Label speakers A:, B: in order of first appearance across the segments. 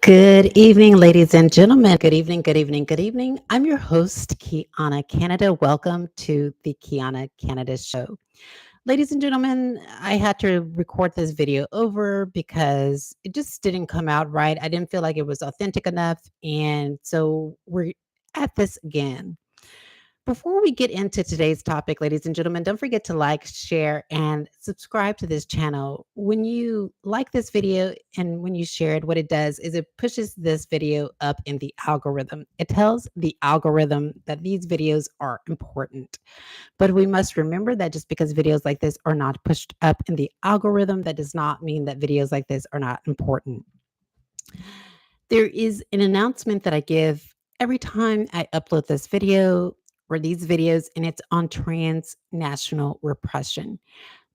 A: Good evening, ladies and gentlemen. Good evening, good evening, good evening. I'm your host, Kiana Canada. Welcome to the Kiana Canada Show. Ladies and gentlemen, I had to record this video over because it just didn't come out right. I didn't feel like it was authentic enough. And so we're at this again. Before we get into today's topic, ladies and gentlemen, don't forget to like, share, and subscribe to this channel. When you like this video and when you share it, what it does is it pushes this video up in the algorithm. It tells the algorithm that these videos are important. But we must remember that just because videos like this are not pushed up in the algorithm, that does not mean that videos like this are not important. There is an announcement that I give every time I upload this video or these videos, and it's on transnational repression.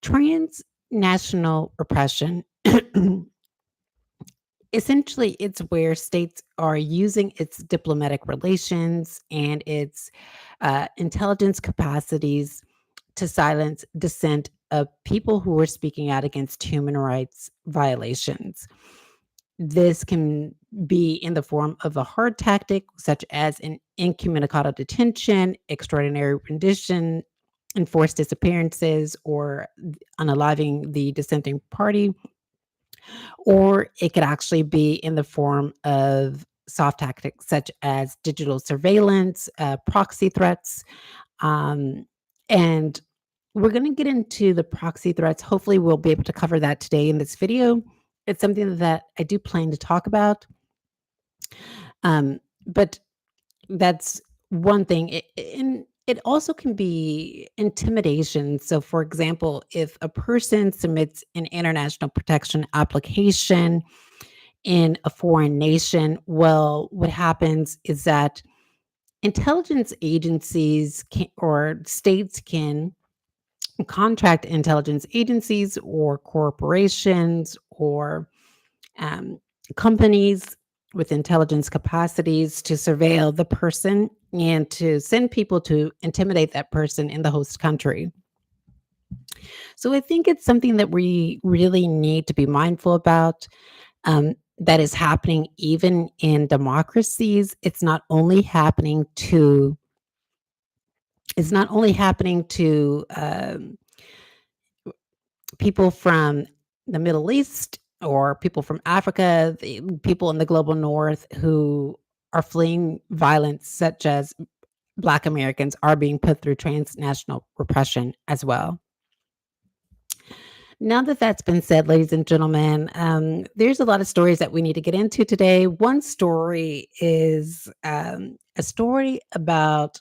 A: Transnational repression, essentially, it's where states are using its diplomatic relations and its intelligence capacities to silence dissent of people who are speaking out against human rights violations. This can be in the form of a hard tactic, such as an incommunicado detention, extraordinary rendition, enforced disappearances, or unaliving the dissenting party. Or it could actually be in the form of soft tactics, such as digital surveillance, proxy threats. Um, and we're going to get into the proxy threats. Hopefully, we'll be able to cover that today in this video. It's something that I do plan to talk about. But that's one thing. And it also can be intimidation. So, for example, if a person submits an international protection application in a foreign nation, well, what happens is that intelligence agencies or states can contract intelligence agencies or corporations or um, companies with intelligence capacities to surveil the person and to send people to intimidate that person in the host country. So I think it's something that we really need to be mindful about. That is happening even in democracies. It's not only happening to people from the Middle East or people from Africa, the people in the global north who are fleeing violence, such as Black Americans, are being put through transnational repression as well. Now that that's been said, ladies and gentlemen, there's a lot of stories that we need to get into today. One story is a story about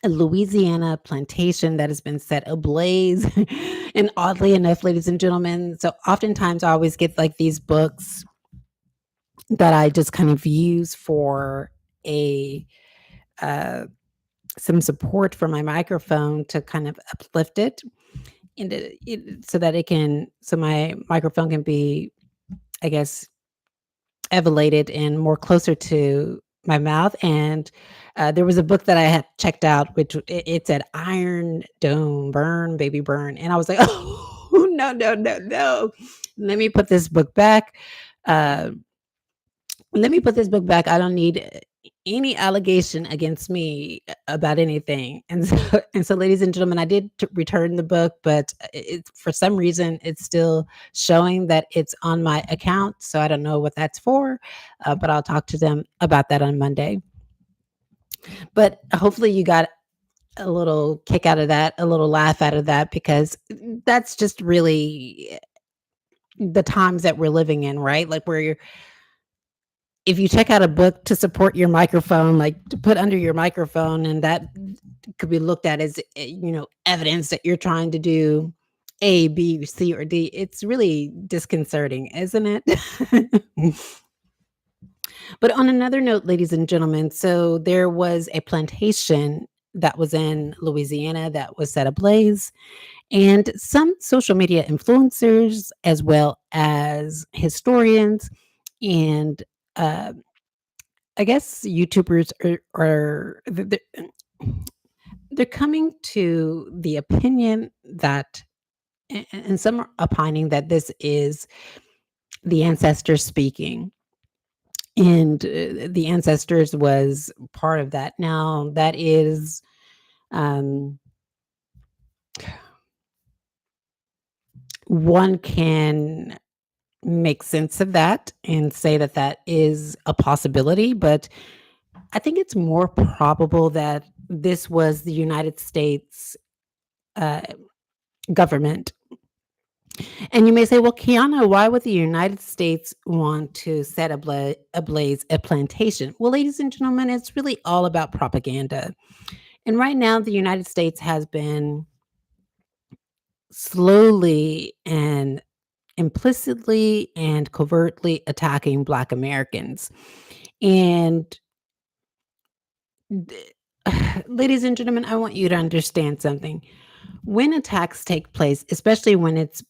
A: a Louisiana plantation that has been set ablaze. And oddly enough, ladies and gentlemen, so oftentimes I always get like these books that I just kind of use for a uh, some support for my microphone to kind of uplift it so that so my microphone can be, I guess, elevated and more closer to my mouth. And there was a book that I had checked out, which it said "Iron Dome, Burn, Baby, Burn," and I was like, "Oh no, no, no, no! Let me put this book back. Uh, Let me put this book back. I don't need any allegation against me about anything." And so, ladies and gentlemen, I did return the book, but for some reason it's still showing that it's on my account. So I don't know what that's for, but I'll talk to them about that on Monday. But hopefully you got a little kick out of that, a little laugh out of that, because that's just really the times that we're living in, right? Like where if you check out a book to support your microphone, like to put under your microphone, and that could be looked at as, evidence that you're trying to do A, B, C, or D. It's really disconcerting, isn't it? But on another note, ladies and gentlemen, so there was a plantation that was in Louisiana that was set ablaze, and some social media influencers, as well as historians and uh, I guess YouTubers they're coming to the opinion that, and some are opining that this is the ancestors speaking. and the ancestors was part of that. Now, that is um, one can make sense of that and say that that is a possibility, but I think it's more probable that this was the United States uh, government. And you may say, well, Kiana, why would the United States want to set ablaze a plantation? Well, ladies and gentlemen, it's really all about propaganda. And right now, the United States has been slowly and implicitly and covertly attacking Black Americans. And th- ladies and gentlemen, I want you to understand something. When attacks take place, especially when it's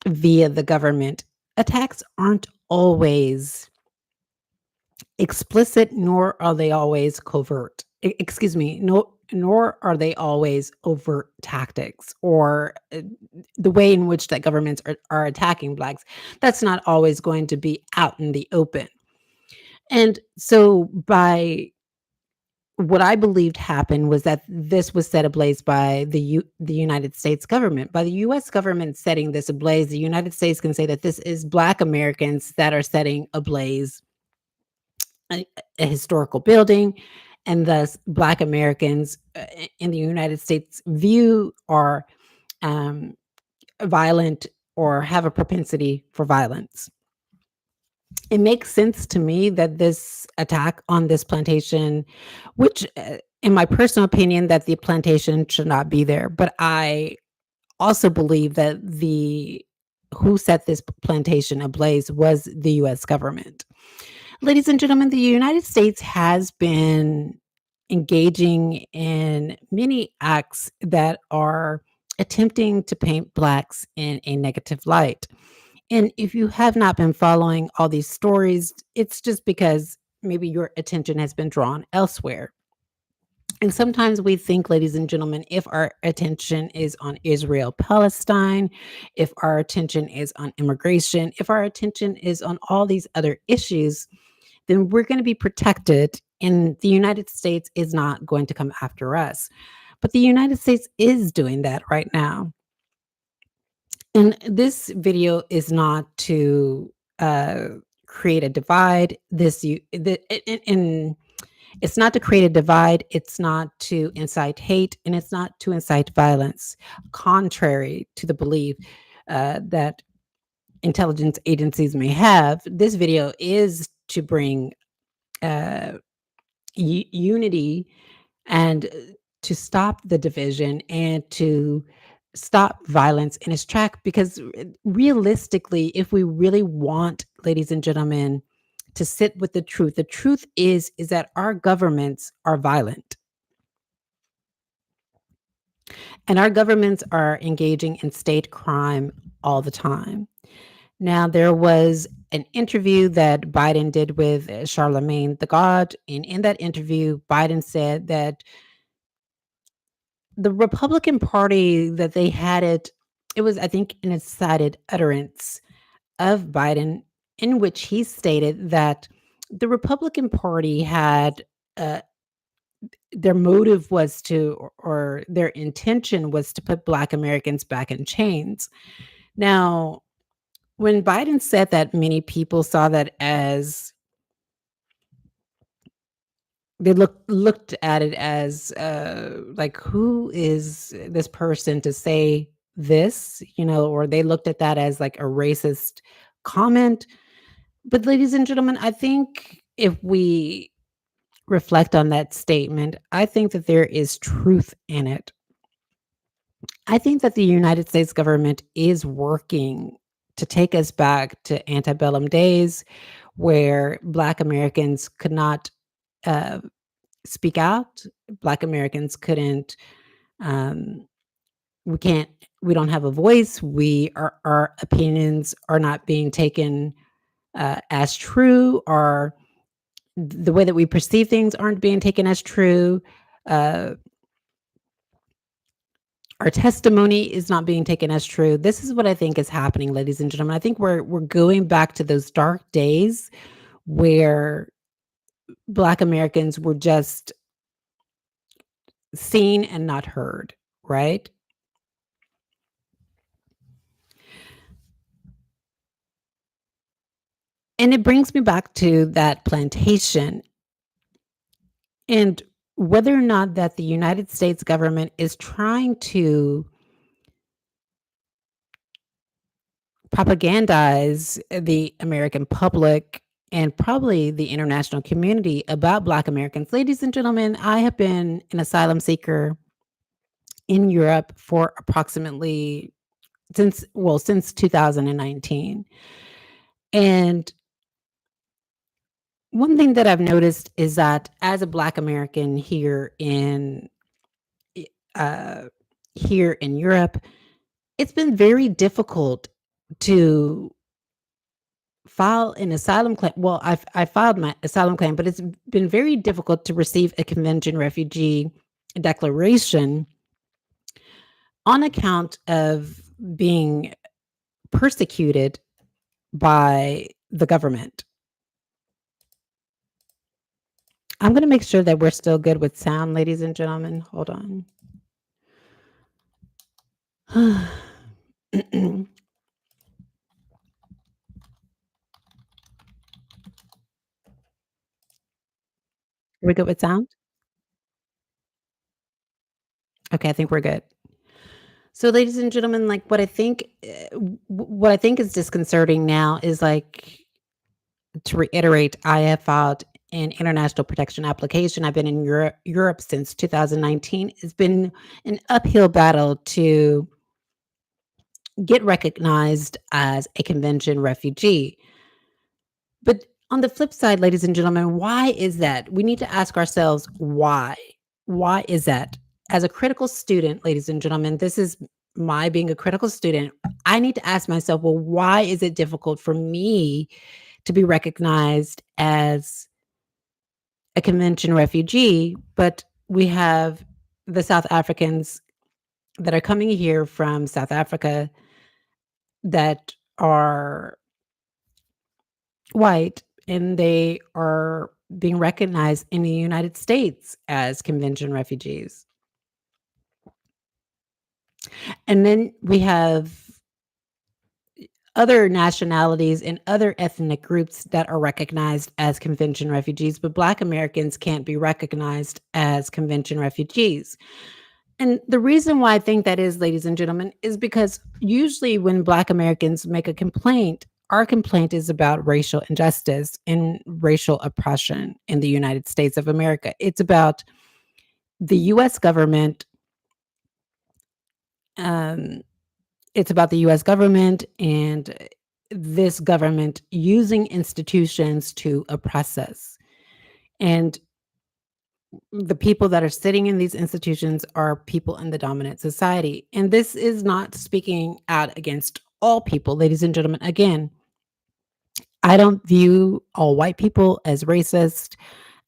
A: via the government, attacks aren't always explicit, nor are they always covert. Excuse me, no, nor are they always overt tactics or the way in which that governments are attacking Blacks. That's not always going to be out in the open. And so, by what I believed happened was that this was set ablaze by the United States government. By the U.S. government setting this ablaze, the United States can say that this is Black Americans that are setting ablaze a historical building, and thus Black Americans in the United States view are um, violent or have a propensity for violence. It makes sense to me that this attack on this plantation, which, in my personal opinion, that the plantation should not be there, but I also believe that the who set this plantation ablaze was the U.S. government. Ladies and gentlemen, the United States has been engaging in many acts that are attempting to paint Blacks in a negative light. And if you have not been following all these stories, it's just because maybe your attention has been drawn elsewhere. And sometimes we think, ladies and gentlemen, if our attention is on Israel, Palestine, if our attention is on immigration, if our attention is on all these other issues, then we're going to be protected and the United States is not going to come after us. But the United States is doing that right now. And this video is not to uh, create a divide. And it's not to create a divide. It's not to incite hate, and it's not to incite violence. Contrary to the belief that intelligence agencies may have, this video is to bring uh, unity and to stop the division and to stop violence in its track, because realistically, if we really want, ladies and gentlemen, to sit with the truth is that our governments are violent, and our governments are engaging in state crime all the time. Now, there was an interview that Biden did with Charlemagne the God, and in that interview, Biden said that the Republican Party, that they had it was, I think, an excited utterance of Biden, in which he stated that the Republican Party had uh, their motive was to, or their intention was to put Black Americans back in chains. Now, when Biden said that, many people saw that as they looked at it as like, who is this person to say this, or they looked at that as like a racist comment. But ladies and gentlemen, I think if we reflect on that statement, I think that there is truth in it. I think that the United States government is working to take us back to antebellum days where Black Americans could not uh, speak out. Black Americans couldn't, um, we can't, we don't have a voice. Our opinions are not being taken as true, or the way that we perceive things aren't being taken as true. Uh, our testimony is not being taken as true. This is what I think is happening, ladies and gentlemen. I think we're going back to those dark days where Black Americans were just seen and not heard, right? And it brings me back to that plantation and whether or not that the United States government is trying to propagandize the American public and probably the international community about Black Americans. Ladies and gentlemen, I have been an asylum seeker in Europe for approximately since 2019. And one thing that I've noticed is that as a Black American uh, here in Europe, it's been very difficult to file an asylum claim. Well, I filed my asylum claim, but it's been very difficult to receive a convention refugee declaration on account of being persecuted by the government. I'm going to make sure that we're still good with sound, ladies and gentlemen. Hold on. We good with sound? Okay, I think we're good. So, ladies and gentlemen, like what I think is disconcerting now is like to reiterate, I have filed an international protection application. I've been in Europe since 2019. It's been an uphill battle to get recognized as a convention refugee. But on the flip side, ladies and gentlemen, why is that? We need to ask ourselves why. Why is that? As a critical student, ladies and gentlemen, this is my being a critical student. I need to ask myself, well, why is it difficult for me to be recognized as a convention refugee? But we have the South Africans that are coming here from South Africa that are white and they are being recognized in the United States as convention refugees. And then we have other nationalities and other ethnic groups that are recognized as convention refugees, but Black Americans can't be recognized as convention refugees. And the reason why I think that is, ladies and gentlemen, is because usually when Black Americans make a complaint, our complaint is about racial injustice and racial oppression in the United States of America. It's about the US government. Um, it's about the US government and this government using institutions to oppress us. And the people that are sitting in these institutions are people in the dominant society. And this is not speaking out against all people, ladies and gentlemen. Again, I don't view all white people as racist.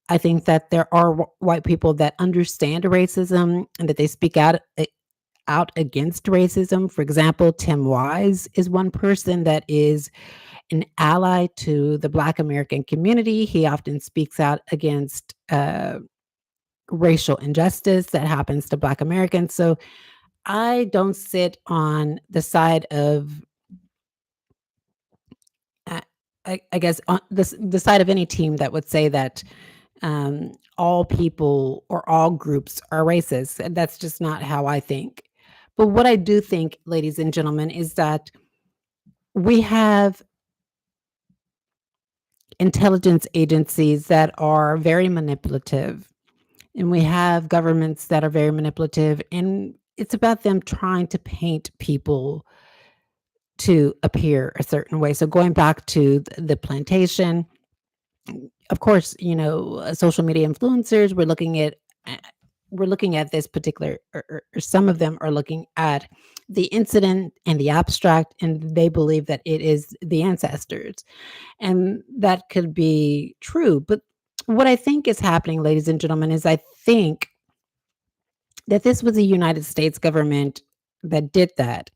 A: I think that there are white people that understand racism and that they speak out against racism. For example, Tim Wise is one person that is an ally to the Black American community. He often speaks out against racial injustice that happens to Black Americans. So I don't sit on the side of, uh, I guess, on the side of any team that would say that all people or all groups are racist. And that's just not how I think. But what I do think, ladies and gentlemen, is that we have intelligence agencies that are very manipulative, and we have governments that are very manipulative, and it's about them trying to paint people to appear a certain way. So going back to the plantation, of course, social media influencers, uh, we're looking at this particular, or some of them are looking at the incident and the abstract, and they believe that it is the ancestors, and that could be true. But what I think is happening, ladies and gentlemen, is I think that this was the United States government that did that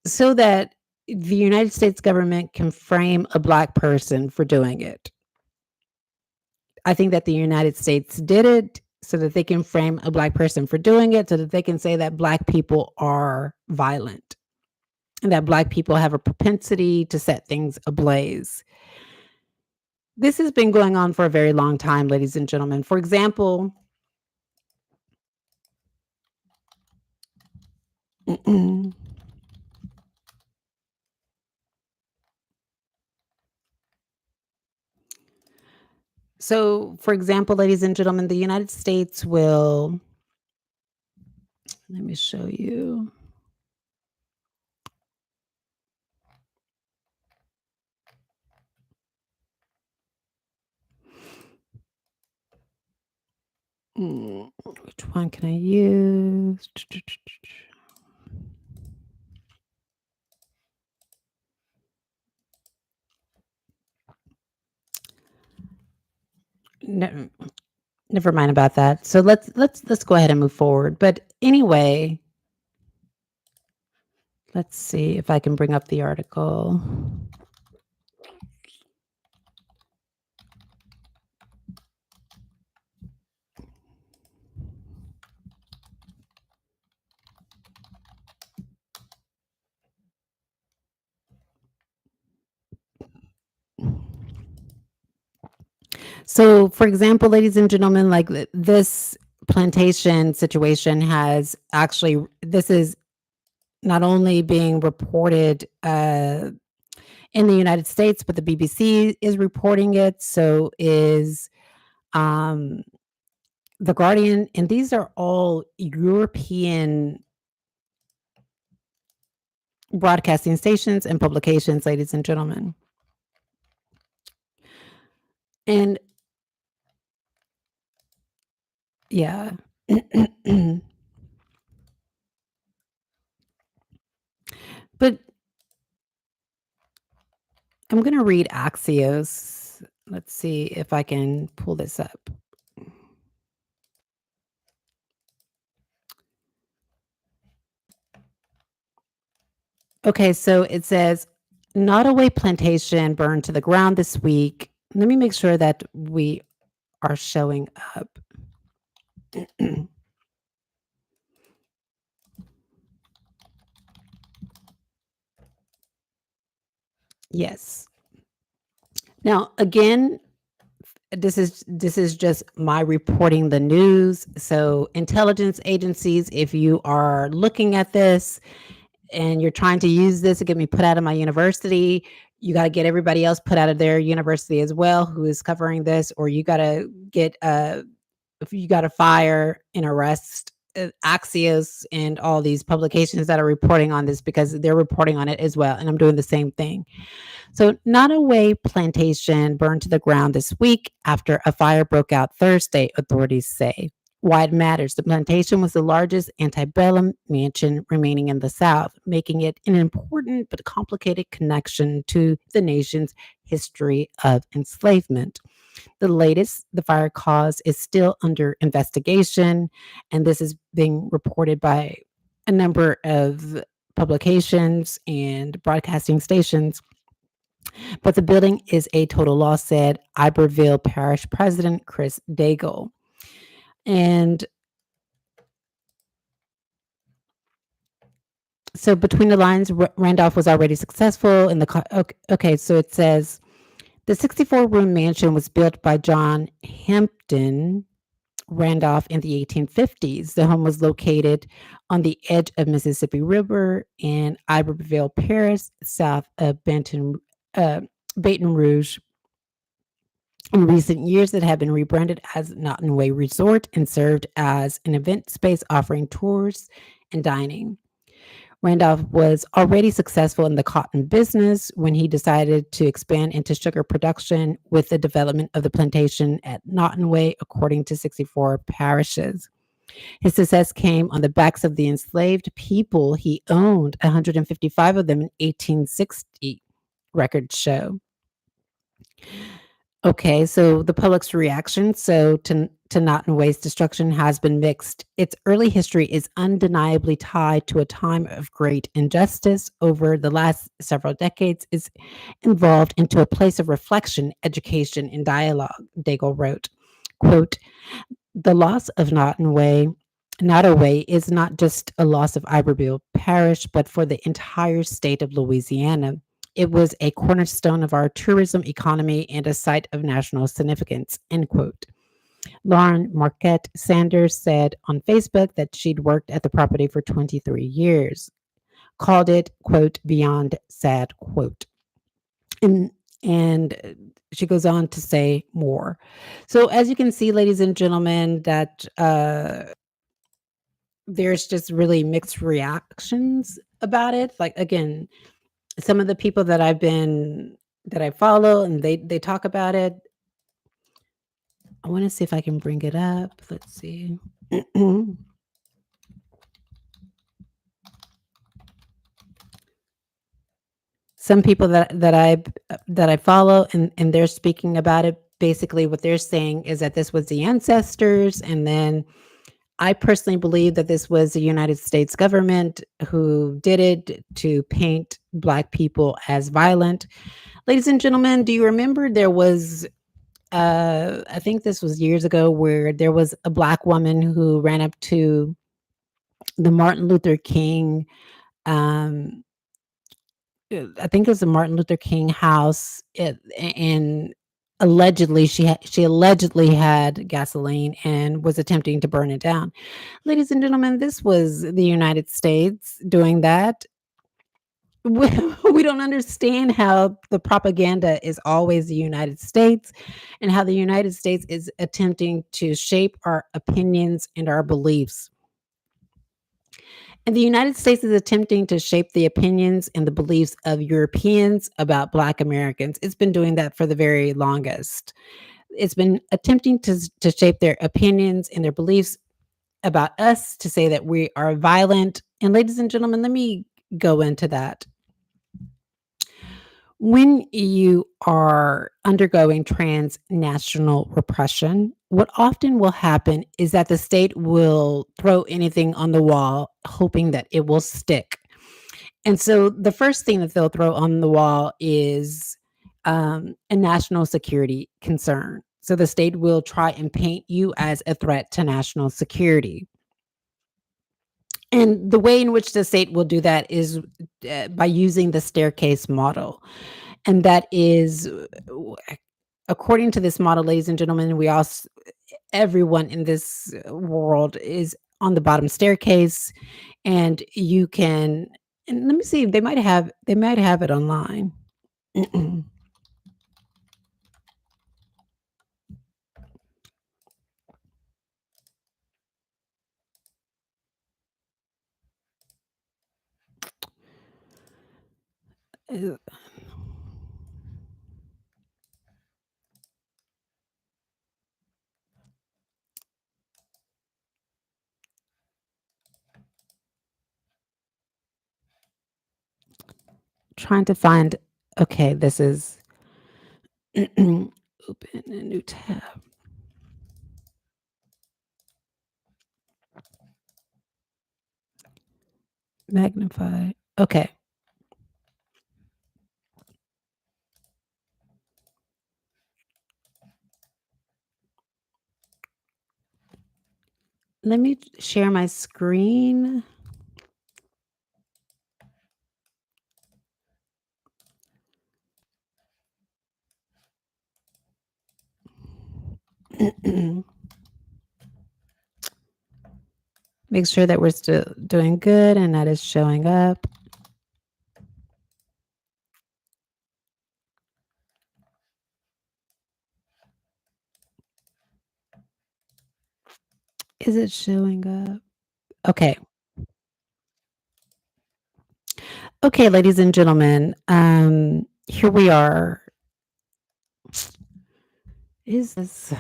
A: so that the United States government can frame a Black person for doing it. I think that the United States did it so that they can frame a Black person for doing it, so that they can say that Black people are violent and that Black people have a propensity to set things ablaze. This has been going on for a very long time, ladies and gentlemen. For example, so, for example, ladies and gentlemen, the United States will, let me show you. Which one can I use? No, never mind about that. So let's go ahead and move forward. But anyway, let's see if I can bring up the article. So, for example, ladies and gentlemen, like this plantation situation has actually, this is not only being reported in the United States, but the BBC is reporting it. So is um, The Guardian, and these are all European broadcasting stations and publications, ladies and gentlemen. And yeah. But I'm going to read Axios. Let's see if I can pull this up. Okay, so it says Nottoway Plantation burned to the ground this week. Let me make sure that we are showing up. Yes. Now, again, this is just my reporting the news. So, intelligence agencies, if you are looking at this and you're trying to use this to get me put out of my university, you got to get everybody else put out of their university as well who is covering this, or you got to get if you got to fire and arrest Axios and all these publications that are reporting on this, because they're reporting on it as well, and I'm doing the same thing. So, Nottoway Plantation burned to the ground this week after a fire broke out Thursday, authorities say. Why it matters: the plantation was the largest antebellum mansion remaining in the South, making it an important but complicated connection to the nation's history of enslavement. The latest, the fire cause, is still under investigation, and this is being reported by a number of publications and broadcasting stations. But the building is a total loss, said Iberville Parish President Chris Daigle. And so between the lines, Randolph was already successful in the. Okay, so it says the 64-room mansion was built by John Hampton Randolph in the 1850s. The home was located on the edge of Mississippi River in Iberville Parish, south of Baton Rouge. In recent years, it had been rebranded as Nottoway Resort and served as an event space offering tours and dining. Randolph was already successful in the cotton business when he decided to expand into sugar production with the development of the plantation at Nottoway, according to 64 parishes. His success came on the backs of the enslaved people he owned, 155 of them in 1860, records show. Okay, so the public's reaction. So to Nottoway's destruction has been mixed. Its early history is undeniably tied to a time of great injustice. Over the last several decades, is involved into a place of reflection, education, and dialogue. Daigle wrote, quote, "The loss of Nottoway is not just a loss of Iberville Parish, but for the entire state of Louisiana. It was a cornerstone of our tourism economy and a site of national significance." End quote. Lauren Marquette Sanders said on Facebook that she'd worked at the property for 23 years, called it, quote, "beyond sad," quote. And she goes on to say more. So as you can see, ladies and gentlemen, that there's just really mixed reactions about it. Like again, some of the people that I follow and they talk about it. I want to see if I can bring it up. Let's see. Some people that I follow and they're speaking about it. Basically, what they're saying is that this was the ancestors, and then I personally believe that this was the United States government who did it to paint Black people as violent. Ladies and gentlemen, do you remember there was, I think this was years ago, where there was a Black woman who ran up to the Martin Luther King, um, I think it was the Martin Luther King house, and allegedly she allegedly had gasoline and was attempting to burn it down. Ladies and gentlemen, this was the United States doing that. We, we don't understand how the propaganda is always the United States and how the United States is attempting to shape our opinions and our beliefs. And the United States is attempting to shape the opinions and the beliefs of Europeans about Black Americans. It's been doing that for the very longest. It's been attempting to shape their opinions and their beliefs about us, to say that we are violent. And ladies and gentlemen, let me go into that. When you are undergoing transnational repression, what often will happen is that the state will throw anything on the wall, hoping that it will stick. And so the first thing that they'll throw on the wall is a national security concern. So the state will try and paint you as a threat to national security. And the way in which the state will do that is by using the staircase model. And that is, according to this model, ladies and gentlemen, everyone in this world is on the bottom staircase, and you can. And let me see. They might have it online. Uh, Trying to find. Okay, this is open a new tab. Magnify. Okay. Let me share my screen. Make sure that we're still doing good and that is showing up. Is it showing up? Okay. Okay, ladies and gentlemen, here we are. Is this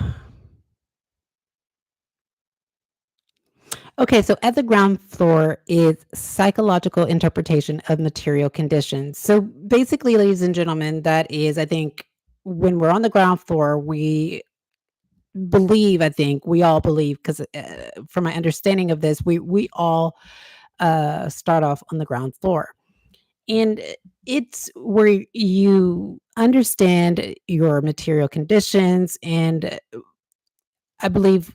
A: okay? So at the ground floor is psychological interpretation of material conditions. So basically, ladies and gentlemen, that is, I think, when we're on the ground floor, we believe, I think we all believe, because from my understanding of this, we all start off on the ground floor. And it's where you understand your material conditions. And I believe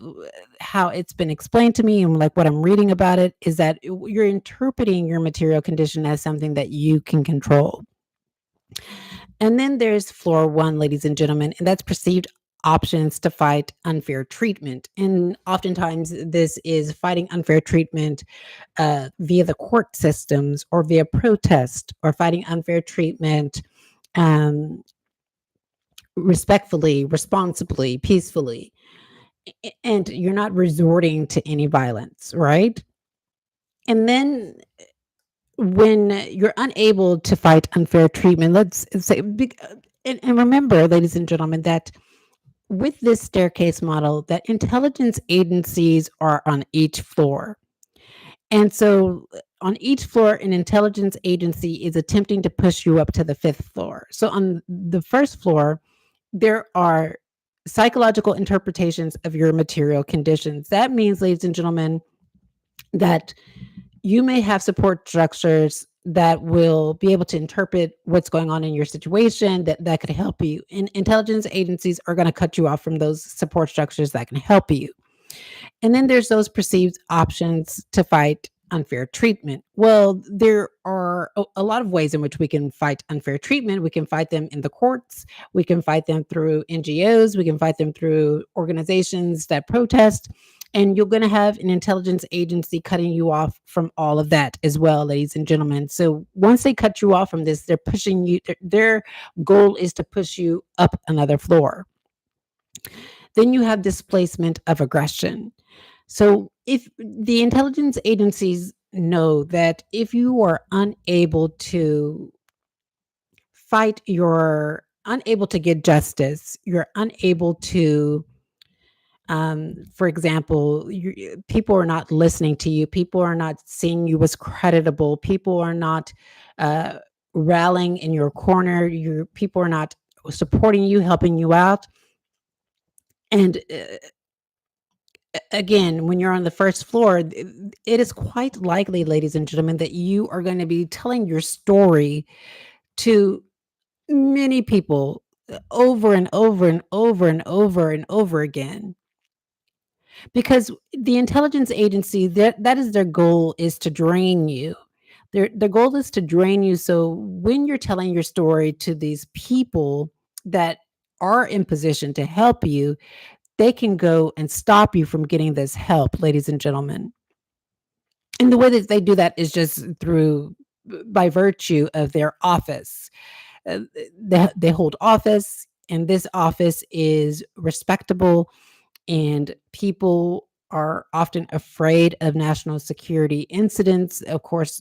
A: how it's been explained to me and like what I'm reading about it is that you're interpreting your material condition as something that you can control. And then there's floor one, ladies and gentlemen, and that's perceived options to fight unfair treatment. And oftentimes, this is fighting unfair treatment via the court systems or via protest, or fighting unfair treatment um, respectfully, responsibly, peacefully. And you're not resorting to any violence, right? And then when you're unable to fight unfair treatment, let's say, and remember, ladies and gentlemen, that with this staircase model, that intelligence agencies are on each floor. And so on each floor, an intelligence agency is attempting to push you up to the fifth floor. So on the first floor, there are psychological interpretations of your material conditions. That means, ladies and gentlemen, that you may have support structures that will be able to interpret what's going on in your situation that could help you. And intelligence agencies are going to cut you off from those support structures that can help you. And then there's those perceived options to fight unfair treatment. Well, there are a lot of ways in which we can fight unfair treatment. We can fight them in the courts. We can fight them through NGOs. We can fight them through organizations that protest. And you're going to have an intelligence agency cutting you off from all of that as well, ladies and gentlemen. So once they cut you off from this, they're pushing you. Their goal is to push you up another floor. Then you have displacement of aggression. So if the intelligence agencies know that if you are unable to fight, you're unable to get justice, you're unable to, for example, people are not listening to you, people are not seeing you as creditable, people are not uh, rallying in your corner, your people are not supporting you, helping you out. And again, when you're on the first floor, it is quite likely, ladies and gentlemen, that you are going to be telling your story to many people over and over and over and over and over again. Because the intelligence agency, that is their goal, is to drain you. Their goal is to drain you. So when you're telling your story to these people that are in position to help you, they can go and stop you from getting this help, ladies and gentlemen. And the way that they do that is just through by virtue of their office. They hold office, and this office is respectable, and people are often afraid of national security incidents. Of course,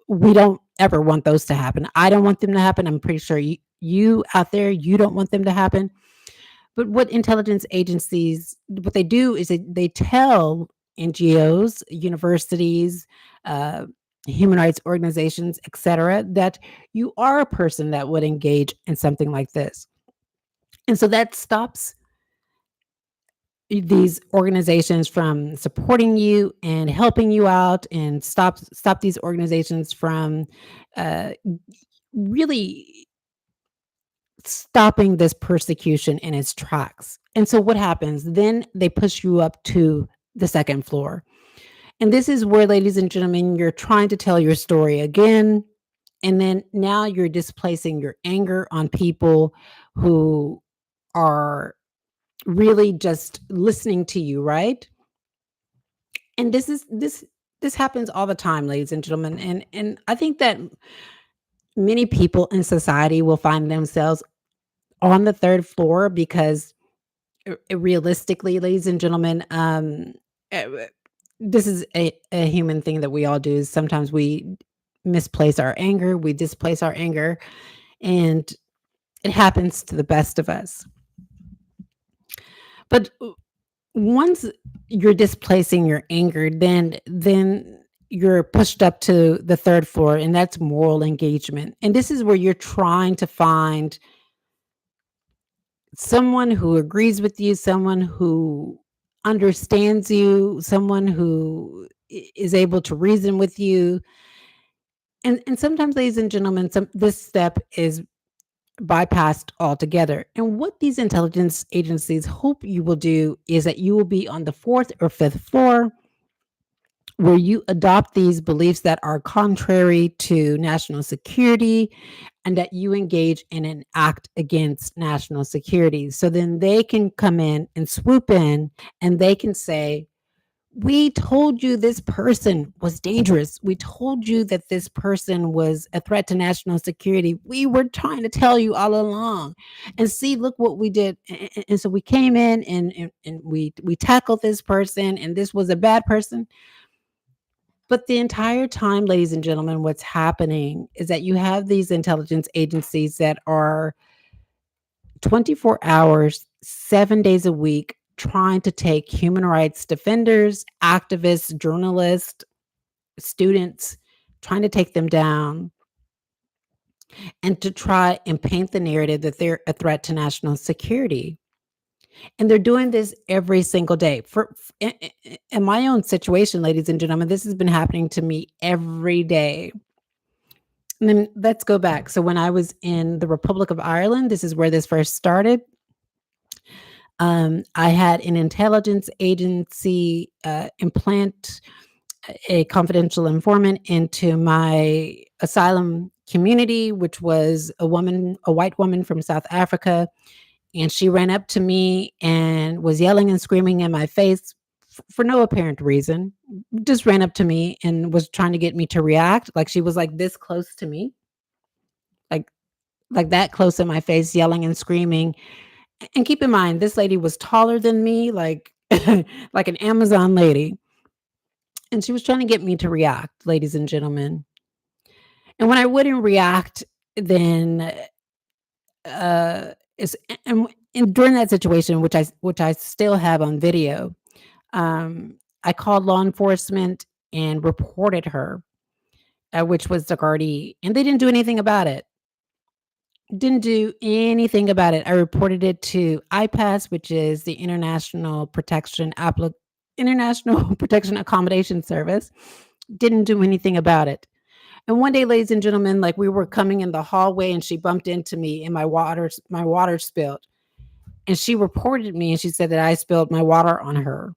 A: we don't ever want those to happen. I don't want them to happen. I'm pretty sure you out there, you don't want them to happen. But what intelligence agencies, what they do is they tell NGOs, universities, uh, human rights organizations, etc., that you are a person that would engage in something like this. And so that stops these organizations from supporting you and helping you out, and stop these organizations from uh, really stopping this persecution in its tracks. And so what happens? Then they push you up to the second floor. And this is where, ladies and gentlemen, you're trying to tell your story again. And then now you're displacing your anger on people who are really just listening to you, right? And this happens all the time, ladies and gentlemen. And I think that many people in society will find themselves on the third floor because realistically, ladies and gentlemen, uh, this is a human thing that we all do. Is sometimes we misplace our anger, we displace our anger, and it happens to the best of us. But once you're displacing your anger, then you're pushed up to the third floor, and that's moral engagement. And this is where you're trying to find someone who agrees with you, someone who understands you, someone who is able to reason with you. And sometimes, ladies and gentlemen, this step is bypassed altogether. And what these intelligence agencies hope you will do is that you will be on the fourth or fifth floor where you adopt these beliefs that are contrary to national security and that you engage in an act against national security. So then they can come in and swoop in and they can say, we told you this person was dangerous. We told you that this person was a threat to national security. We were trying to tell you all along. And see, look what we did. And so we came in and we tackled this person, and this was a bad person. But the entire time, ladies and gentlemen, what's happening is that you have these intelligence agencies that are 24 hours, 7 days a week, trying to take human rights defenders, activists, journalists, students, trying to take them down and to try and paint the narrative that they're a threat to national security. And they're doing this every single day. In my own situation, ladies and gentlemen, this has been happening to me every day. And then let's go back. So when I was in the Republic of Ireland, this is where this first started. I had an intelligence agency implant a confidential informant into my asylum community, which was a woman, a white woman from South Africa. And she ran up to me and was yelling and screaming in my face for no apparent reason. Just ran up to me and was trying to get me to react. Like she was like this close to me, like like that close in my face, yelling and screaming. And keep in mind, this lady was taller than me, like like an Amazon lady. And she was trying to get me to react, ladies and gentlemen. And when I wouldn't react, then is and during that situation, which I still have on video, I called law enforcement and reported her, which was the Gardaí, and they didn't do anything about it. Didn't do anything about it. I reported it to IPAS, which is the International Protection Accommodation Service. Didn't do anything about it. And one day, ladies and gentlemen, like we were coming in the hallway and she bumped into me and my water spilled. And she reported me and she said that I spilled my water on her.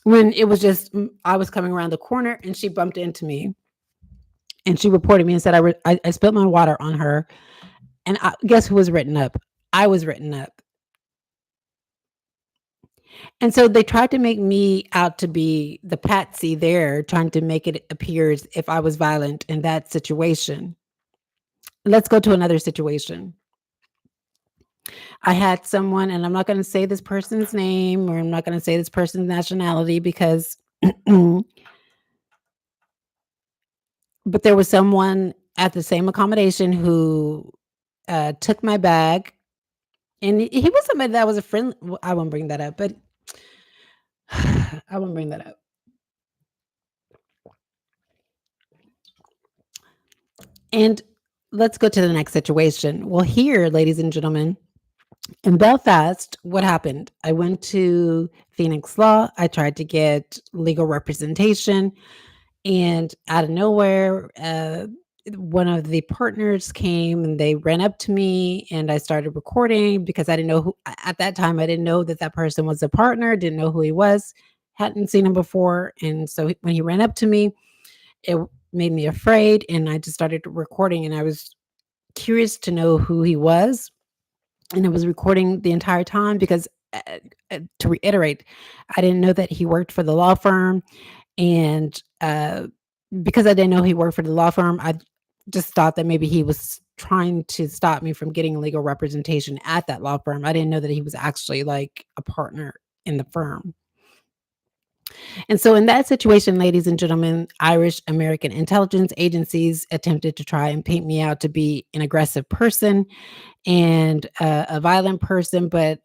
A: When it was just I was coming around the corner and she bumped into me. And she reported me and said I spilled my water on her. And guess who was written up? I was written up. And so they tried to make me out to be the patsy there, trying to make it appear as if I was violent in that situation. Let's go to another situation. I had someone, and I'm not going to say this person's name or I'm not going to say this person's nationality because, but there was someone at the same accommodation who took my bag. And he was somebody that was a friend. I won't bring that up, but I won't bring that up. And let's go to the next situation. Well, here, ladies and gentlemen, in Belfast, what happened? I went to Phoenix Law. I tried to get legal representation, and out of nowhere, one of the partners came and they ran up to me, and I started recording because I didn't know who at that time. I didn't know that that person was a partner. Didn't know who he was. Hadn't seen him before, and so when he ran up to me, it made me afraid, and I just started recording. And I was curious to know who he was, and I was recording the entire time because, to reiterate, I didn't know that he worked for the law firm, and, because I didn't know he worked for the law firm, I just thought that maybe he was trying to stop me from getting legal representation at that law firm. I didn't know that he was actually, like, a partner in the firm. And so in that situation, ladies and gentlemen, Irish American intelligence agencies attempted to try and paint me out to be an aggressive person and a violent person, but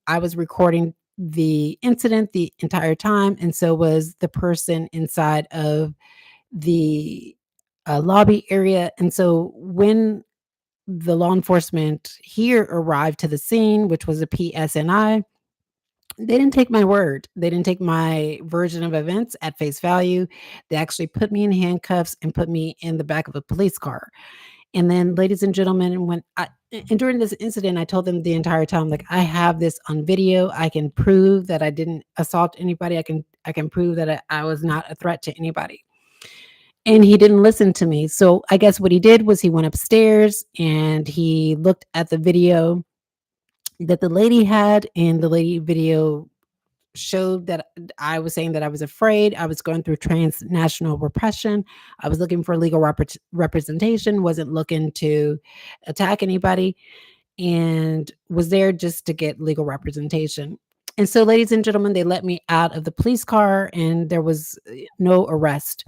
A: I was recording the incident the entire time, and so was the person inside of the lobby area. And so when the law enforcement here arrived to the scene, which was a PSNI, they didn't take my word. They didn't take my version of events at face value. They actually put me in handcuffs and put me in the back of a police car. And then, ladies and gentlemen, and during this incident, I told them the entire time, like, I have this on video. I can prove that I didn't assault anybody. I can prove that I was not a threat to anybody. And he didn't listen to me. So I guess what he did was he went upstairs and he looked at the video that the lady had, and the lady video showed that I was saying that I was afraid. I was going through transnational repression. I was looking for legal representation, wasn't looking to attack anybody, and was there just to get legal representation. And so, ladies and gentlemen, they let me out of the police car and there was no arrest.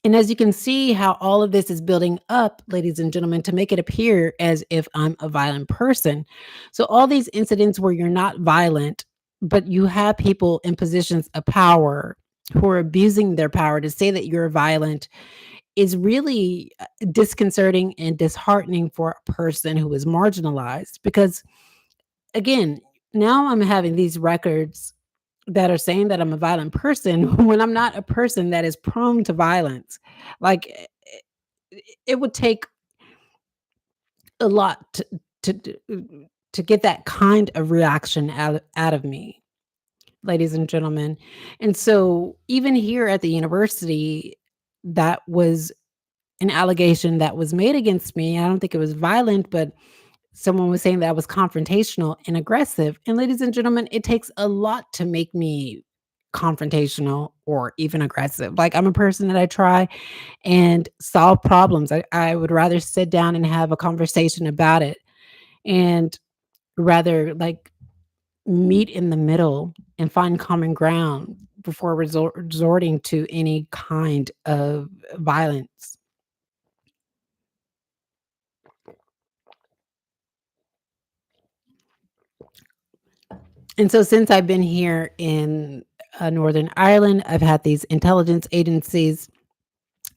A: And as you can see how all of this is building up, ladies and gentlemen, to make it appear as if I'm a violent person. So all these incidents where you're not violent, but you have people in positions of power who are abusing their power to say that you're violent is really disconcerting and disheartening for a person who is marginalized. Because again, now I'm having these records that are saying that I'm a violent person when I'm not a person that is prone to violence. Like, it would take a lot to get that kind of reaction out of me, ladies and gentlemen. And so even here at the university, that was an allegation that was made against me. I don't think it was violent, but someone was saying that I was confrontational and aggressive. And ladies and gentlemen, it takes a lot to make me confrontational or even aggressive. Like, I'm a person that I try and solve problems. I would rather sit down and have a conversation about it and rather like meet in the middle and find common ground before resorting to any kind of violence. And so since I've been here in Northern Ireland, I've had these intelligence agencies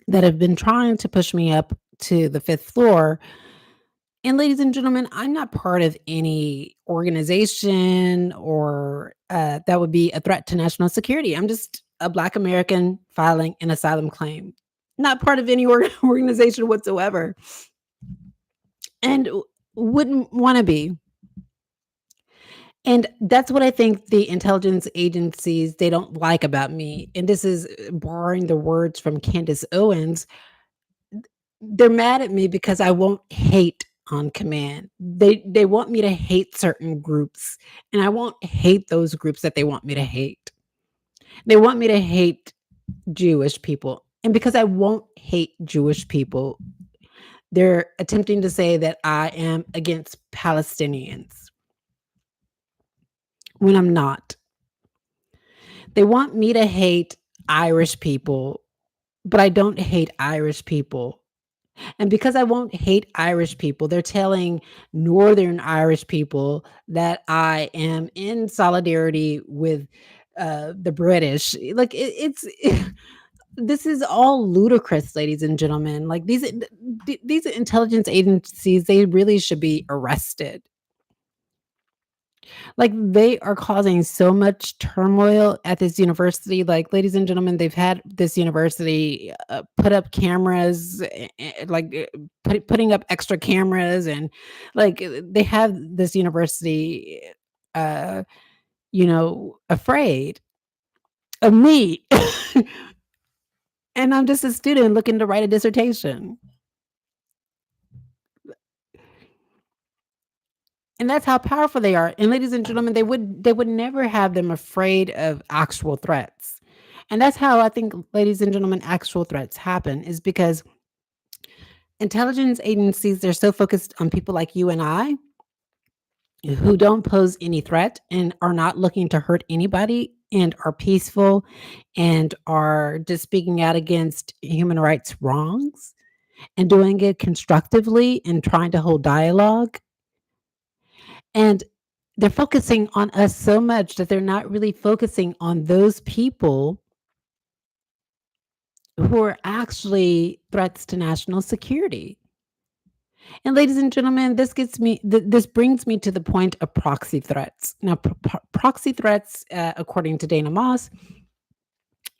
A: that have been trying to push me up to the fifth floor. And ladies and gentlemen, I'm not part of any organization or that would be a threat to national security. I'm just a Black American filing an asylum claim, not part of any organization whatsoever, and wouldn't want to be. And that's what I think the intelligence agencies, they don't like about me. And this is borrowing the words from Candace Owens. They're mad at me because I won't hate on command. They want me to hate certain groups, and I won't hate those groups that they want me to hate. They want me to hate Jewish people. And because I won't hate Jewish people, they're attempting to say that I am against Palestinians when I'm not. They want me to hate Irish people, but I don't hate Irish people. And because I won't hate Irish people, they're telling Northern Irish people that I am in solidarity with the British. Like, it's this is all ludicrous, ladies and gentlemen. Like, these intelligence agencies, they really should be arrested. Like, they are causing so much turmoil at this university. Like, ladies and gentlemen, they've had this university put up cameras, putting up extra cameras, and like they have this university, uh, afraid of me. And I'm just a student looking to write a dissertation. And that's how powerful they are. And ladies and gentlemen, they would never have them afraid of actual threats. And that's how I think, ladies and gentlemen, actual threats happen is because intelligence agencies, they're so focused on people like you and I who don't pose any threat and are not looking to hurt anybody and are peaceful and are just speaking out against human rights wrongs and doing it constructively and trying to hold dialogue. And they're focusing on us so much that they're not really focusing on those people who are actually threats to national security. And ladies and gentlemen, this brings me to the point of proxy threats. Now, proxy threats, according to Dana Moss,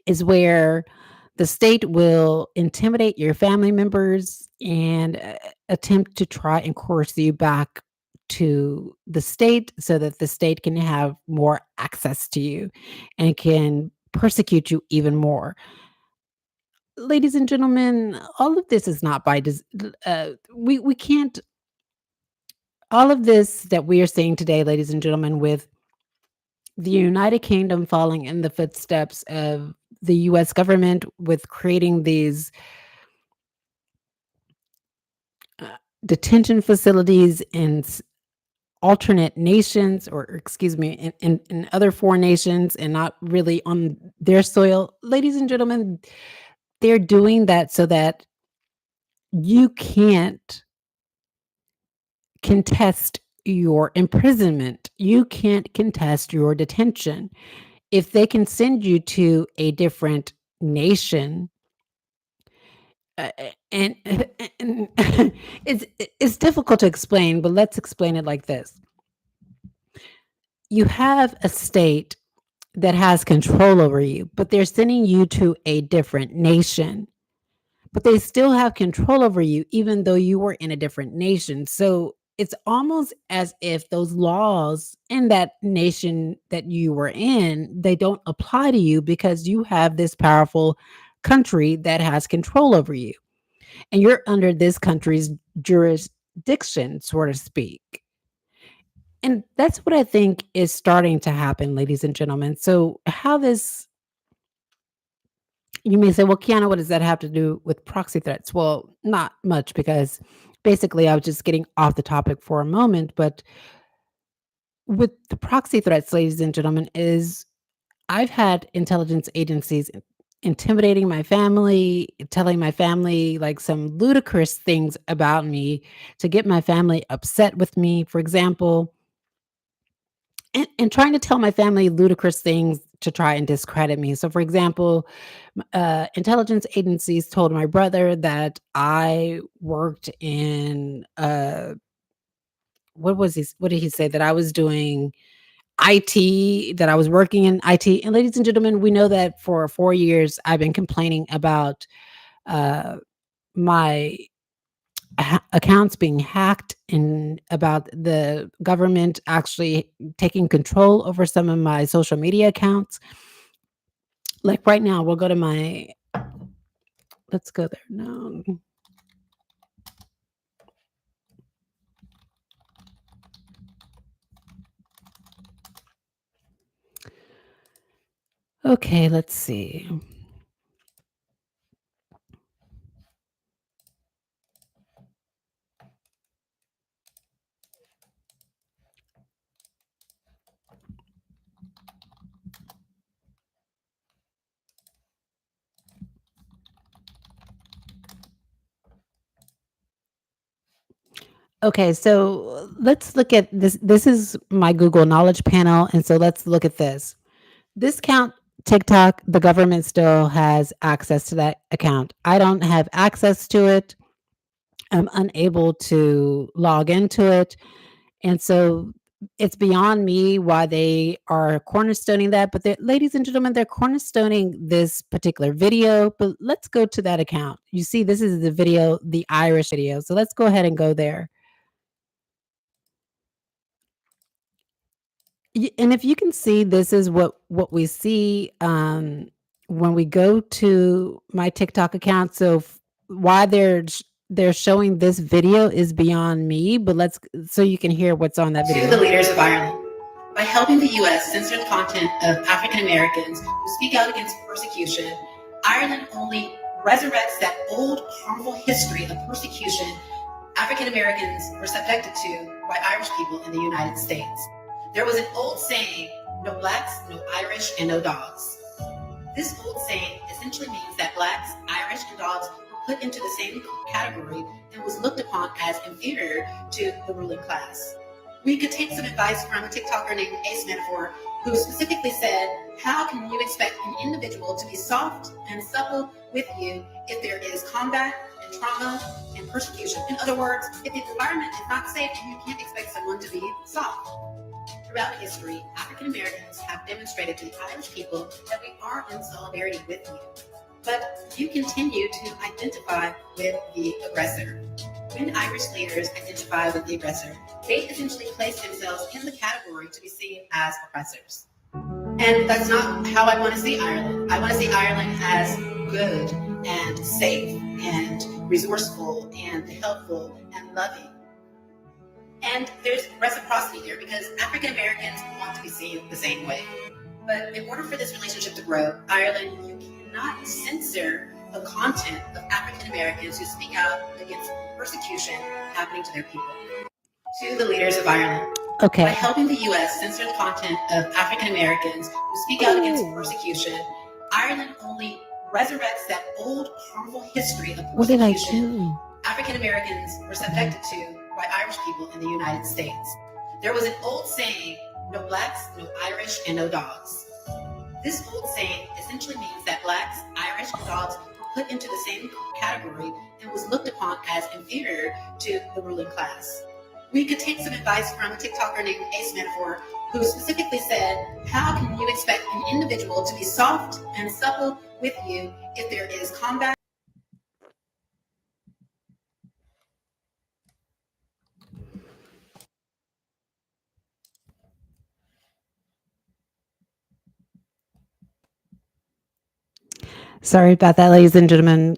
A: is where the state will intimidate your family members and attempt to try and coerce you back to the state so that the state can have more access to you and can persecute you even more. Ladies and gentlemen, all of this is not by we can't all of this that we are seeing today, ladies and gentlemen, with the United Kingdom following in the footsteps of the US government with creating these uh, detention facilities in alternate nations, or excuse me, in other foreign nations and not really on their soil. Ladies and gentlemen, they're doing that so that you can't contest your imprisonment. You can't contest your detention. If they can send you to a different nation, and and it's difficult to explain, but let's explain it like this. You have a state that has control over you, but they're sending you to a different nation. But they still have control over you even though you were in a different nation. So it's almost as if those laws in that nation that you were in, they don't apply to you because you have this powerful country that has control over you. And you're under this country's jurisdiction, so to speak. And that's what I think is starting to happen, ladies and gentlemen. So, how this, you may say, well, Kiana, what does that have to do with proxy threats? Well, not much, because basically I was just getting off the topic for a moment. But with the proxy threats, ladies and gentlemen, is I've had intelligence agencies intimidating my family, telling my family like some ludicrous things about me to get my family upset with me. For example, and trying to tell my family ludicrous things to try and discredit me. So, for example, intelligence agencies told my brother that I worked in what did he say, that I was doing IT, that I was working in IT. And ladies and gentlemen, we know that for 4 years I've been complaining about uh, my accounts being hacked and about the government actually taking control over some of my social media accounts. Like right now, we'll go to my, let's go there. No. Okay, let's see. Okay, so let's look at this. This is my Google Knowledge panel. And so let's look at this. This account, TikTok, the government still has access to that account. I don't have access to it. I'm unable to log into it. And so it's beyond me why they are cornerstoning that. But ladies and gentlemen, they're cornerstoning this particular video. But let's go to that account. You see, this is the video, the Irish video. So let's go ahead and go there. And if you can see, this is what we see when we go to my TikTok account. So why they're showing this video is beyond me, but let's, so you can hear what's on that video.
B: To the leaders of Ireland, by helping the U.S. censor the content of African Americans who speak out against persecution, Ireland only resurrects that old harmful history of persecution African Americans were subjected to by Irish people in the United States. There was an old saying, no blacks, no Irish, and no dogs. This old saying essentially means that blacks, Irish, and dogs were put into the same category and was looked upon as inferior to the ruling class. We could take some advice from a TikToker named Ace Metaphor, who specifically said, how can you expect an individual to be soft and supple with you if there is combat and trauma and persecution. In other words, if the environment is not safe, you can't expect someone to be soft. Throughout history, African Americans have demonstrated to the Irish people that we are in solidarity with you. But you continue to identify with the aggressor. When Irish leaders identify with the aggressor, they essentially place themselves in the category to be seen as oppressors. And that's not how I want to see Ireland. I want to see Ireland as good and safe and resourceful and helpful and loving. And there's reciprocity there because African Americans want to be seen the same way. But in order for this relationship to grow, Ireland, you cannot censor the content of African Americans who speak out against persecution happening to their people. To the leaders of Ireland, by
A: Okay.
B: helping the U.S. censor the content of African Americans who speak out against persecution, Ireland only resurrects that old harmful history of
A: What did I
B: persecution
A: do?
B: African Americans were subjected to by Irish people in the United States. There was an old saying, no blacks, no Irish, and no dogs. This old saying essentially means that blacks, Irish, and dogs were put into the same category and was looked upon as inferior to the ruling class. We could take some advice from a TikToker named Ace Metaphor, who specifically said, how can you expect an individual to be soft and supple with you if there is combat?
A: Sorry about that, ladies and gentlemen.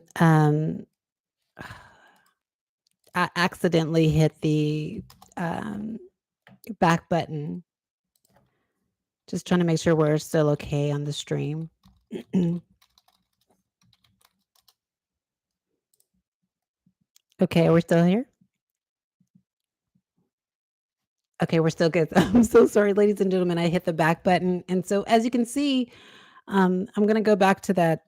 A: I accidentally hit the back button. Just trying to make sure we're still okay on the stream. Okay, we're still here? Okay, we're still good. I'm so sorry, ladies and gentlemen. I hit the back button. And so as you can see, I'm going to go back to that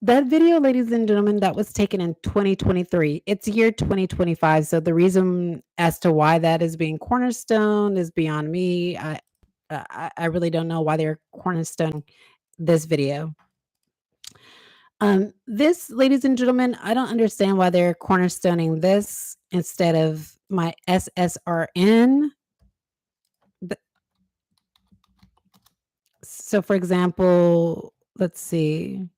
A: video, ladies and gentlemen, that was taken in 2023. It's year 2025. So the reason as to why that is being cornerstone is beyond me. I really don't know why they're cornerstone this video. This, ladies and gentlemen, I don't understand why they're cornerstoning this instead of my SSRN. So, for example, let's see.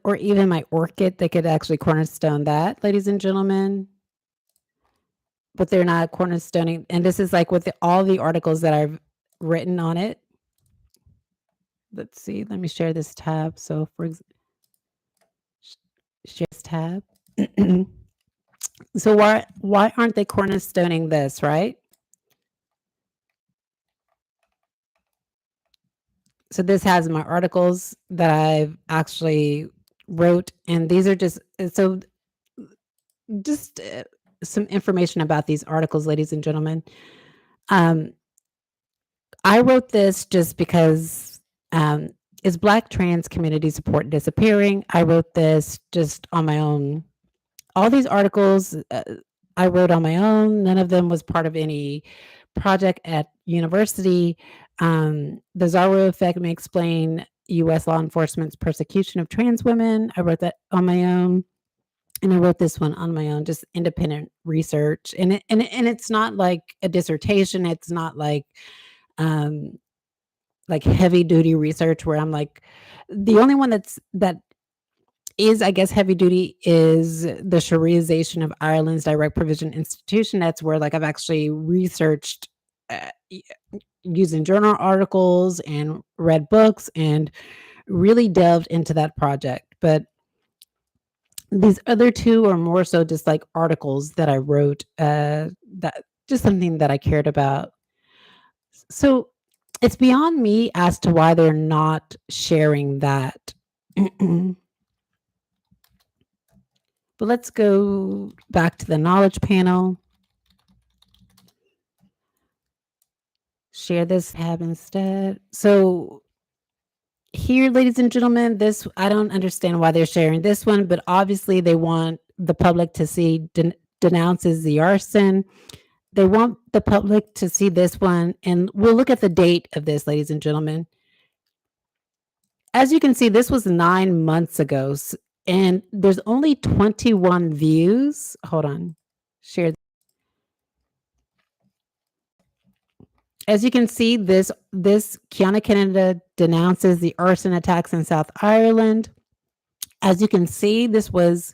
A: Or even my orchid, they could actually cornerstone that, ladies and gentlemen. But they're not cornerstoning. And this is like with all the articles that I've written on it. Let's see. Let me share this tab. So for share this tab. So why aren't they cornerstoning this, right? So this has my articles that I've actually wrote, and these are just some information about these articles, ladies and gentlemen. I wrote this just because is Black trans community support disappearing? I wrote this just on my own. All these articles I wrote on my own. None of them was part of any project at university. The Zorro Effect may explain U.S. law enforcement's persecution of trans women. I wrote that on my own. And I wrote this one on my own, just independent research. And it's not like a dissertation. It's not like heavy duty research where I'm like, the only one that is, I guess, heavy duty is the Shariaization of Ireland's direct provision institution. That's where like I've actually researched using journal articles and read books and really delved into that project. But these other two are more so just like articles that I wrote, that just something that I cared about. So it's beyond me as to why they're not sharing that. But let's go back to the knowledge panel. Share this tab instead. So here, ladies and gentlemen, this I don't understand why they're sharing this one, but obviously they want the public to see denounces the arson. They want the public to see this one, and we'll look at the date of this, ladies and gentlemen. As you can see, this was 9 months ago, and there's only 21 views. Hold on. Share. As you can see, this Kiana Canada denounces the arson attacks in South Ireland. As you can see, this was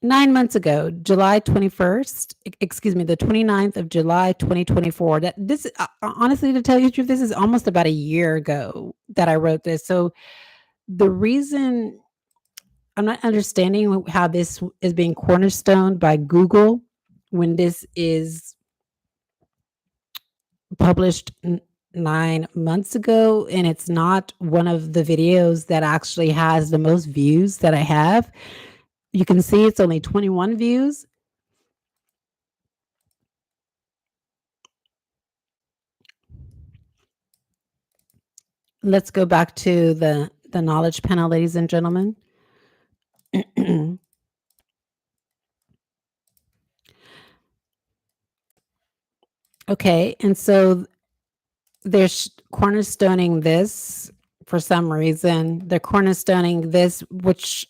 A: 9 months ago, July 21st, excuse me, the 29th of July, 2024. That this, honestly, to tell you the truth, this is almost about a year ago that I wrote this. So the reason I'm not understanding how this is being cornerstoned by Google when this is published 9 months ago, and it's not one of the videos that actually has the most views that I have. You can see it's only 21 views. Let's go back to the knowledge panel, ladies and gentlemen. Okay, and so they're cornerstoning this for some reason. They're cornerstoning this, which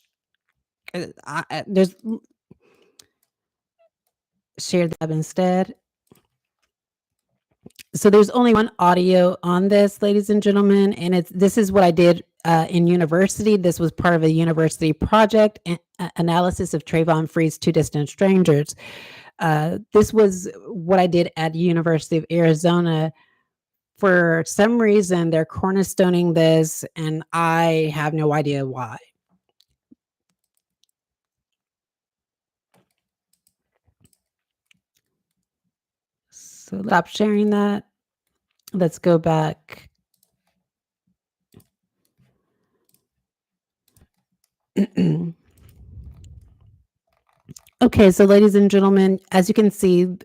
A: there's share that instead. So there's only one audio on this, ladies and gentlemen, and this is what I did in university. This was part of a university project, analysis of Trayvon Free's Two Distant Strangers. This was what I did at University of Arizona. For some reason, they're cornerstoning this, and I have no idea why. So stop sharing that. Let's go back. Okay, so ladies and gentlemen, as you can see,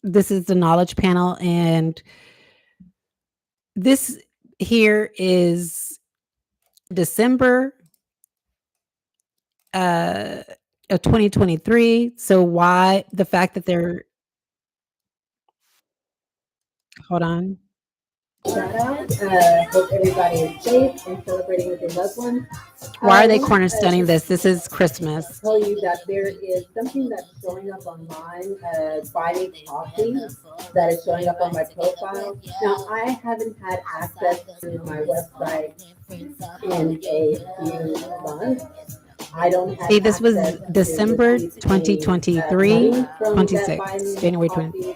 A: this is the knowledge panel, and this here is December of 2023. So why the fact that they're hold on.
B: Shout out. Hope everybody is safe and celebrating with your loved ones.
A: Why are they cornerstoning this? This is Christmas.
B: Tell you that there is something that's showing up online, buy me coffee, that is showing up on my profile. Now, I haven't had access to my website in a few months. I don't have.
A: See, this was December 2023, 26, January 20.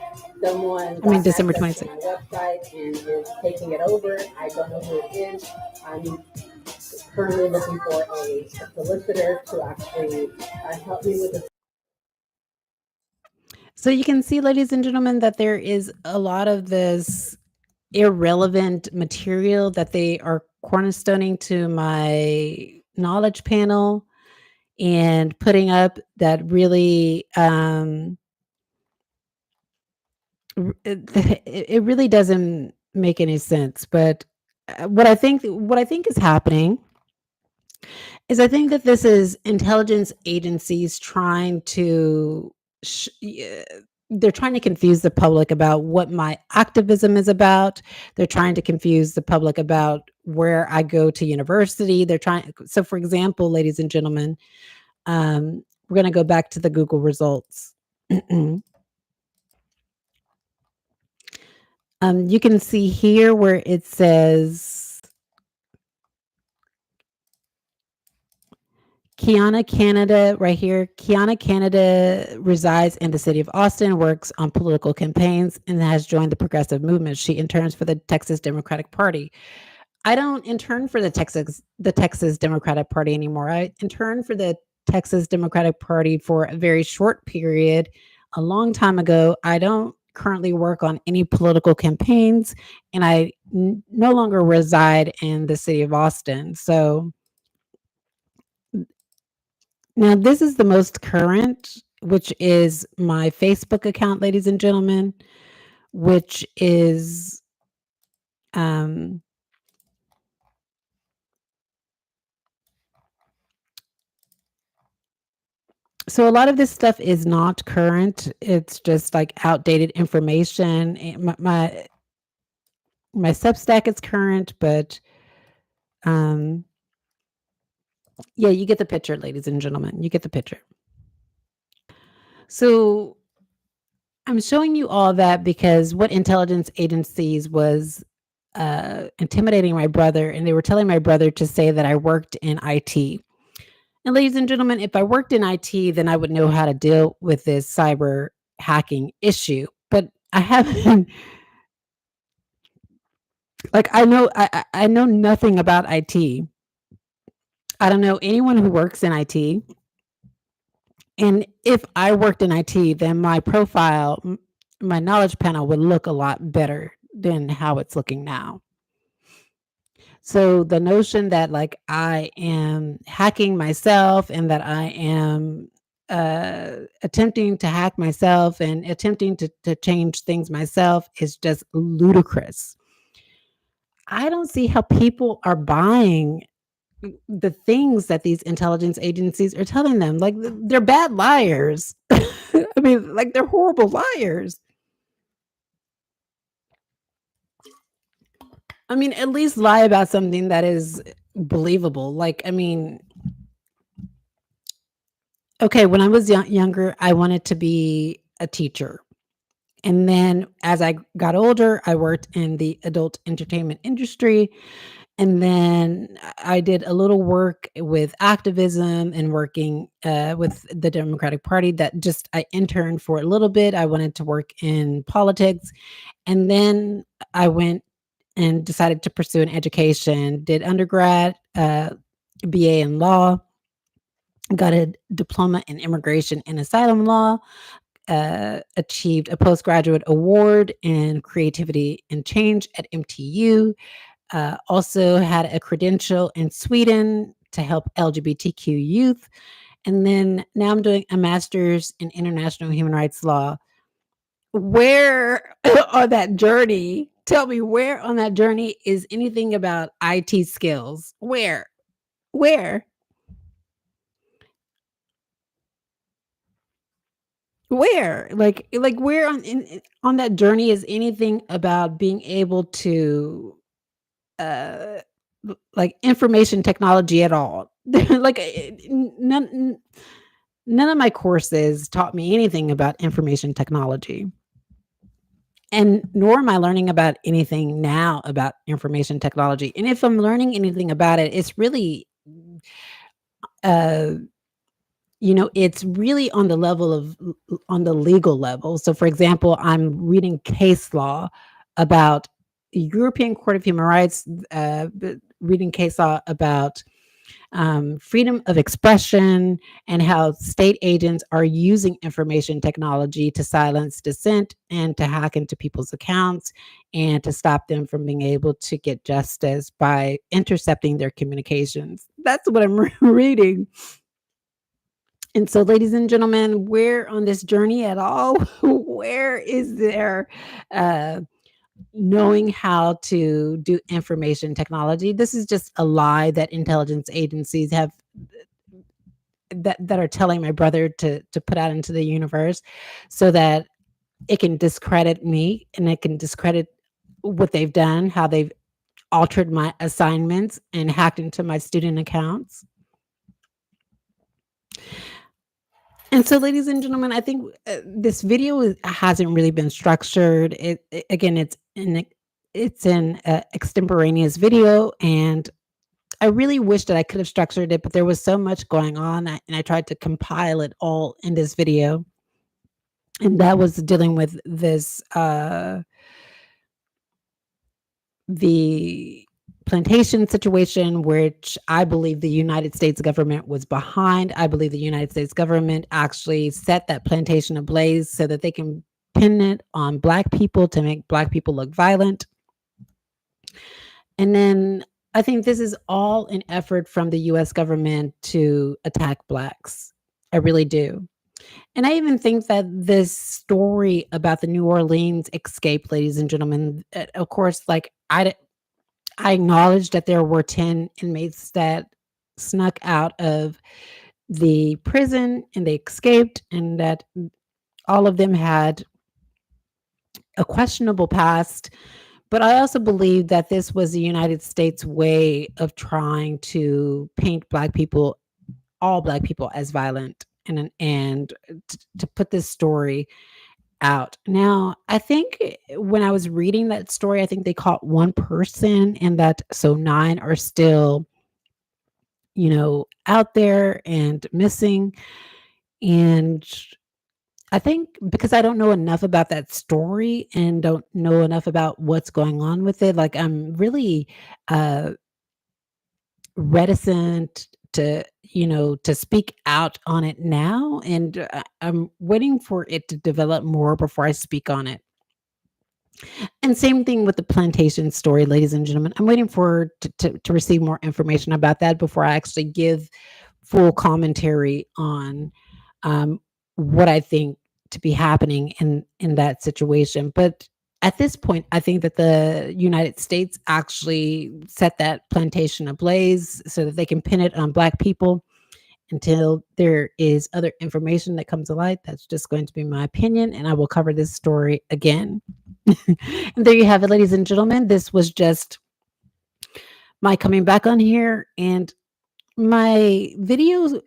A: December 26th.
B: Website and is taking it over. I don't know who it is. I'm currently looking for a solicitor to actually help me with this.
A: So you can see, ladies and gentlemen, that there is a lot of this irrelevant material that they are cornerstoning to my knowledge panel and putting up that really it really doesn't make any sense. But what I think is happening is I think that this is intelligence agencies trying to they're trying to confuse the public about what my activism is about. They're trying to confuse the public about where I go to university. They're trying. So, for example, ladies and gentlemen, we're going to go back to the Google results. You can see here where it says Kiana Canada, right here. Kiana Canada resides in the city of Austin, works on political campaigns, and has joined the progressive movement. She interns for the Texas Democratic Party. I don't intern for the Texas Democratic Party anymore. I interned for the Texas Democratic Party for a very short period, a long time ago. I don't currently work on any political campaigns, and I no longer reside in the city of Austin. So now this is the most current, which is my Facebook account, ladies and gentlemen, which is So a lot of this stuff is not current. It's just like outdated information. My Substack is current, but um, yeah, you get the picture, ladies and gentlemen. You get the picture. So I'm showing you all that because what intelligence agencies was intimidating my brother, and they were telling my brother to say that I worked in IT. And ladies and gentlemen, if I worked in IT, then I would know how to deal with this cyber hacking issue. But I haven't. Like I know nothing about IT. I don't know anyone who works in IT. And if I worked in IT, then my profile, my knowledge panel would look a lot better than how it's looking now. So the notion that like I am hacking myself and that I am attempting to hack myself and attempting to change things myself is just ludicrous. I don't see how people are buying the things that these intelligence agencies are telling them. Like they're bad liars. I mean, like they're horrible liars. I mean, at least lie about something that is believable. Like, I mean, okay, when I was younger, I wanted to be a teacher. And then as I got older, I worked in the adult entertainment industry. And then I did a little work with activism and working with the Democratic Party that just I interned for a little bit. I wanted to work in politics. And then I went and decided to pursue an education, did undergrad, BA in law, got a diploma in immigration and asylum law, achieved a postgraduate award in creativity and change at MTU, also had a credential in Sweden to help LGBTQ youth. And then now I'm doing a master's in international human rights law. Where on that journey, tell me where on that journey is anything about IT skills? Where? Where? Where? Like where on that journey is anything about being able to uh like information technology at all? Like none of my courses taught me anything about information technology. And nor am I learning about anything now about information technology. And if I'm learning anything about it, it's really uh it's really on the level of on the legal level. So, for example, I'm reading case law about European Court of Human Rights, reading case law about freedom of expression and how state agents are using information technology to silence dissent and to hack into people's accounts and to stop them from being able to get justice by intercepting their communications. That's what I'm reading. And so, ladies and gentlemen, where on this journey at all, where is there uh, knowing how to do information technology? This is just a lie that intelligence agencies have that are telling my brother to put out into the universe so that it can discredit me and it can discredit what they've done, how they've altered my assignments and hacked into my student accounts. And so, ladies and gentlemen, I think this video hasn't really been structured. Again, it's an extemporaneous video, and I really wish that I could have structured it, but there was so much going on, and I tried to compile it all in this video. And that was dealing with this the plantation situation, which I believe the United States government was behind. I believe the United States government actually set that plantation ablaze so that they can pin it on Black people to make Black people look violent. And then I think this is all an effort from the US government to attack Blacks. I really do. And I even think that this story about the New Orleans escape, ladies and gentlemen, of course, like I acknowledge that there were 10 inmates that snuck out of the prison and they escaped, and that all of them had a questionable past. But I also believe that this was the United States way of trying to paint Black people, all Black people, as violent, and to put this story out. Now, I think when I was reading that story, I think they caught one person, and that so 9 are still, out there and missing. And I think because I don't know enough about that story and don't know enough about what's going on with it, like, I'm really, uh, reticent to speak out on it now, and, I'm waiting for it to develop more before I speak on it. And same thing with the plantation story, ladies and gentlemen. I'm waiting for to receive more information about that before I actually give full commentary on um, what I think to be happening in that situation. But at this point, I think that the United States actually set that plantation ablaze so that they can pin it on Black people until there is other information that comes to light. That's just going to be my opinion, and I will cover this story again. And there you have it, ladies and gentlemen. This was just my coming back on here, and my videos.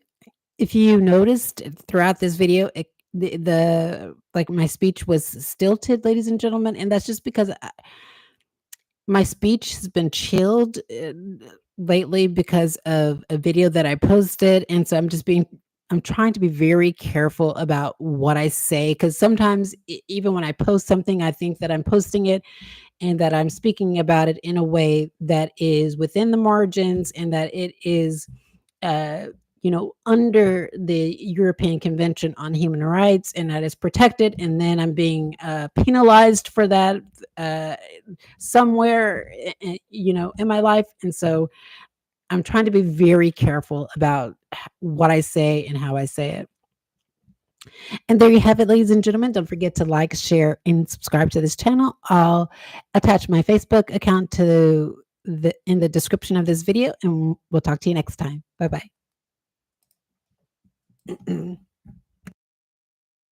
A: If you noticed throughout this video, the like my speech was stilted, ladies and gentlemen, and that's just because my speech has been chilled lately because of a video that I posted, and so I'm trying to be very careful about what I say, because sometimes even when I post something, I think that I'm posting it and that I'm speaking about it in a way that is within the margins, and that it is uh, under the European Convention on Human Rights, and that is protected. And then I'm being penalized for that uh, somewhere, in my life. And so I'm trying to be very careful about what I say and how I say it. And there you have it, ladies and gentlemen. Don't forget to like, share, and subscribe to this channel. I'll attach my Facebook account to in the description of this video, and we'll talk to you next time. Bye bye.